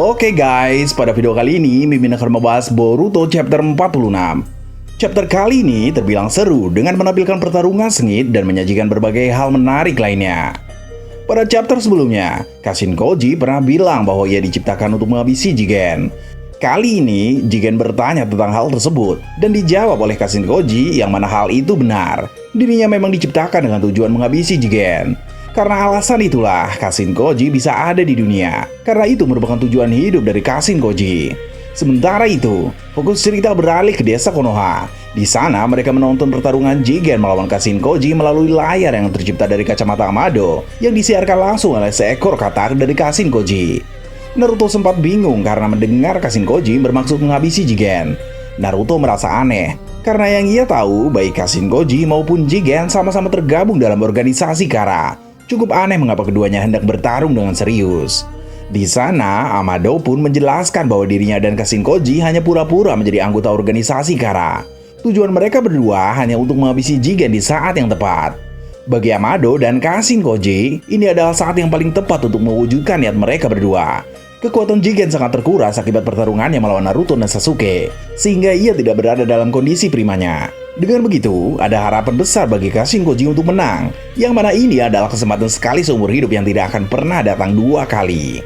Oke guys, pada video kali ini Mimin akan membahas Boruto chapter 46. Chapter kali ini terbilang seru dengan menampilkan pertarungan sengit dan menyajikan berbagai hal menarik lainnya. Pada chapter sebelumnya, Kashin Koji pernah bilang bahwa ia diciptakan untuk menghabisi Jigen. Kali ini, Jigen bertanya tentang hal tersebut dan dijawab oleh Kashin Koji yang mana hal itu benar. Dirinya memang diciptakan dengan tujuan menghabisi Jigen. Karena alasan itulah, Kashin Koji bisa ada di dunia. Karena itu merupakan tujuan hidup dari Kashin Koji. Sementara itu, fokus cerita beralih ke desa Konoha. Di sana, mereka menonton pertarungan Jigen melawan Kashin Koji melalui layar yang tercipta dari kacamata Amado yang disiarkan langsung oleh seekor katak dari Kashin Koji. Naruto sempat bingung karena mendengar Kashin Koji bermaksud menghabisi Jigen. Naruto merasa aneh, karena yang ia tahu baik Kashin Koji maupun Jigen sama-sama tergabung dalam organisasi Kara. Cukup aneh mengapa keduanya hendak bertarung dengan serius. Di sana, Amado pun menjelaskan bahwa dirinya dan Kashin Koji hanya pura-pura menjadi anggota organisasi Kara. Tujuan mereka berdua hanya untuk menghabisi Jigen di saat yang tepat. Bagi Amado dan Kashin Koji, ini adalah saat yang paling tepat untuk mewujudkan niat mereka berdua. Kekuatan Jigen sangat terkuras akibat pertarungannya melawan Naruto dan Sasuke, sehingga ia tidak berada dalam kondisi primanya. Dengan begitu, ada harapan besar bagi Kashin Koji untuk menang, yang mana ini adalah kesempatan sekali seumur hidup yang tidak akan pernah datang dua kali.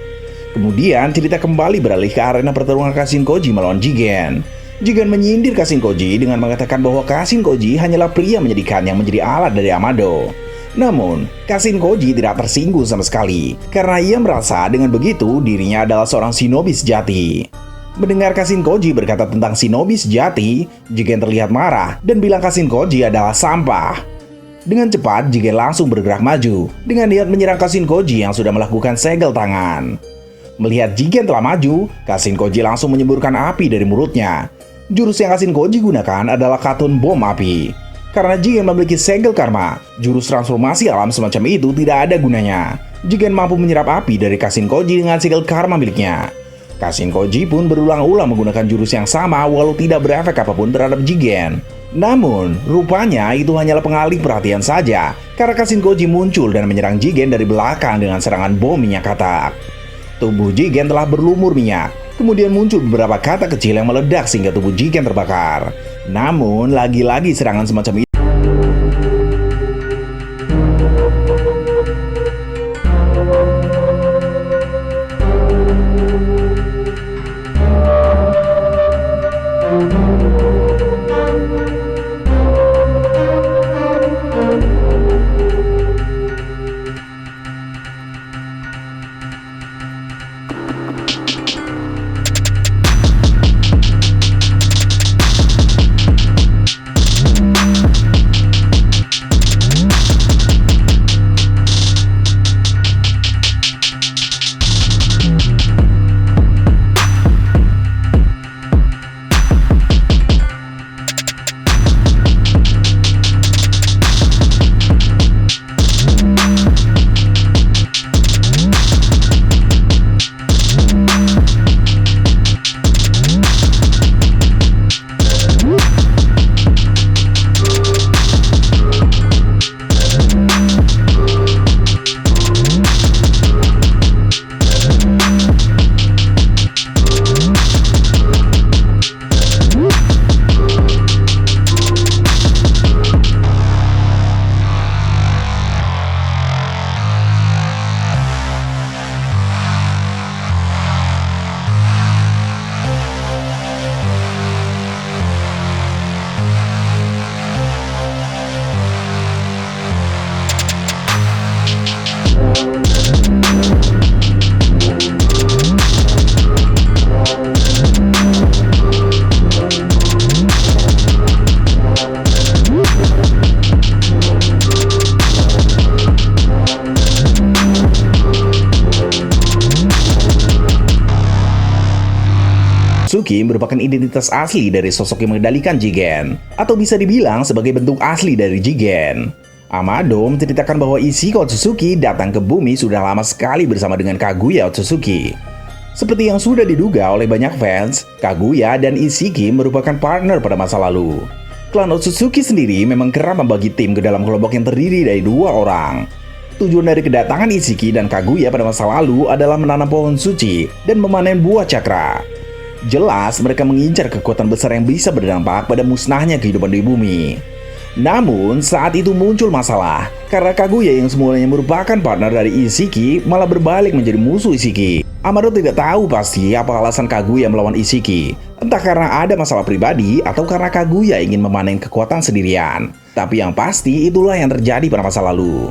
Kemudian, cerita kembali beralih ke arena pertarungan Kashin Koji melawan Jigen. Jigen menyindir Kashin Koji dengan mengatakan bahwa Kashin Koji hanyalah pria menyedihkan yang menjadi alat dari Amado. Namun, Kashin Koji tidak tersinggung sama sekali, karena ia merasa dengan begitu dirinya adalah seorang shinobi sejati. Mendengar Kashin Koji berkata tentang shinobi sejati, Jigen terlihat marah dan bilang Kashin Koji adalah sampah. Dengan cepat, Jigen langsung bergerak maju dengan niat menyerang Kashin Koji yang sudah melakukan segel tangan. Melihat Jigen telah maju, Kashin Koji langsung menyemburkan api dari mulutnya. Jurus yang Kashin Koji gunakan adalah Katon Bom Api. Karena Jigen memiliki segel karma, jurus transformasi alam semacam itu tidak ada gunanya. Jigen mampu menyerap api dari Kashin Koji dengan segel karma miliknya. Kashin Koji pun berulang-ulang menggunakan jurus yang sama walau tidak berefek apapun terhadap Jigen. Namun, rupanya itu hanyalah pengalih perhatian saja karena Kashin Koji muncul dan menyerang Jigen dari belakang dengan serangan bom minyak katak. Tubuh Jigen telah berlumur minyak. Kemudian muncul beberapa katak kecil yang meledak sehingga tubuh Jigen terbakar. Namun, lagi-lagi serangan semacam itu Suki merupakan identitas asli dari sosok yang mengendalikan Jigen, atau bisa dibilang sebagai bentuk asli dari Jigen. Amado menceritakan bahwa Ishiko Otsutsuki datang ke bumi sudah lama sekali bersama dengan Kaguya Otsutsuki. Seperti yang sudah diduga oleh banyak fans, Kaguya dan Ishiki merupakan partner pada masa lalu. Klan Otsutsuki sendiri memang kerap membagi tim ke dalam kelompok yang terdiri dari 2 orang. Tujuan dari kedatangan Ishiki dan Kaguya pada masa lalu adalah menanam pohon suci dan memanen buah cakra. Jelas mereka mengincar kekuatan besar yang bisa berdampak pada musnahnya kehidupan di bumi. Namun saat itu muncul masalah karena Kaguya yang semulanya merupakan partner dari Ishiki malah berbalik menjadi musuh Ishiki. Amado tidak tahu pasti apa alasan Kaguya melawan Ishiki, entah karena ada masalah pribadi atau karena Kaguya ingin memanen kekuatan sendirian. Tapi yang pasti itulah yang terjadi pada masa lalu.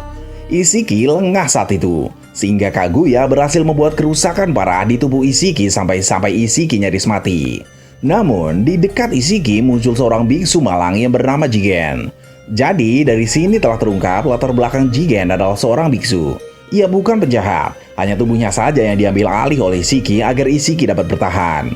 Ishiki lengah saat itu, sehingga Kaguya berhasil membuat kerusakan parah di tubuh Ishiki sampai Ishiki nyaris mati. Namun, di dekat Ishiki muncul seorang biksu malang yang bernama Jigen. Jadi, dari sini telah terungkap latar belakang Jigen adalah seorang biksu. Ia bukan penjahat, hanya tubuhnya saja yang diambil alih oleh Ishiki agar Ishiki dapat bertahan.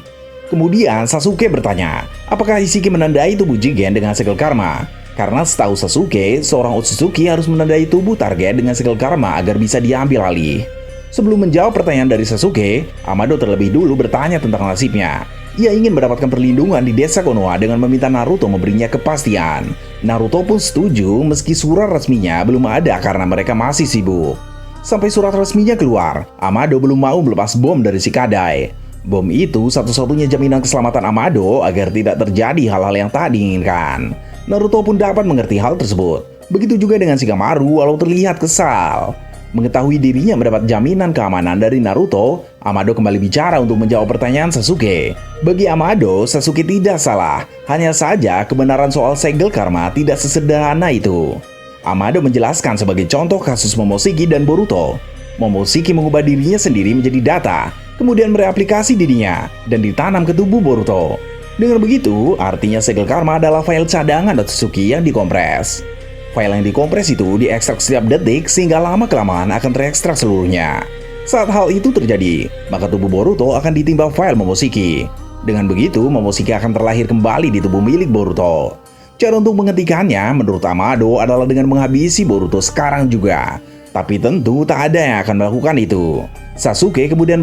Kemudian Sasuke bertanya, apakah Ishiki menandai tubuh Jigen dengan segel karma? Karena setahu Sasuke, seorang Otsutsuki harus menandai tubuh target dengan segel karma agar bisa diambil alih. Sebelum menjawab pertanyaan dari Sasuke, Amado terlebih dulu bertanya tentang nasibnya. Ia ingin mendapatkan perlindungan di desa Konoha dengan meminta Naruto memberinya kepastian. Naruto pun setuju meski surat resminya belum ada karena mereka masih sibuk. Sampai surat resminya keluar, Amado belum mau melepas bom dari si Kadai. Bom itu satu-satunya jaminan keselamatan Amado agar tidak terjadi hal-hal yang tak diinginkan. Naruto pun dapat mengerti hal tersebut. Begitu juga dengan Shikamaru walau terlihat kesal. Mengetahui dirinya mendapat jaminan keamanan dari Naruto, Amado kembali bicara untuk menjawab pertanyaan Sasuke. Bagi Amado, Sasuke tidak salah. Hanya saja kebenaran soal segel karma tidak sesederhana itu. Amado menjelaskan sebagai contoh kasus Momoshiki dan Boruto. Momoshiki mengubah dirinya sendiri menjadi data, kemudian mereplikasi dirinya dan ditanam ke tubuh Boruto. Dengan begitu, artinya segel karma adalah file cadangan Otsutsuki yang dikompres. File yang dikompres itu diekstrak setiap detik sehingga lama-kelamaan akan terekstrak seluruhnya. Saat hal itu terjadi, maka tubuh Boruto akan ditimpa file Momoshiki. Dengan begitu, Momoshiki akan terlahir kembali di tubuh milik Boruto. Cara untuk menghentikannya menurut Amado adalah dengan menghabisi Boruto sekarang juga. Tapi tentu tak ada yang akan melakukan itu. Sasuke kemudian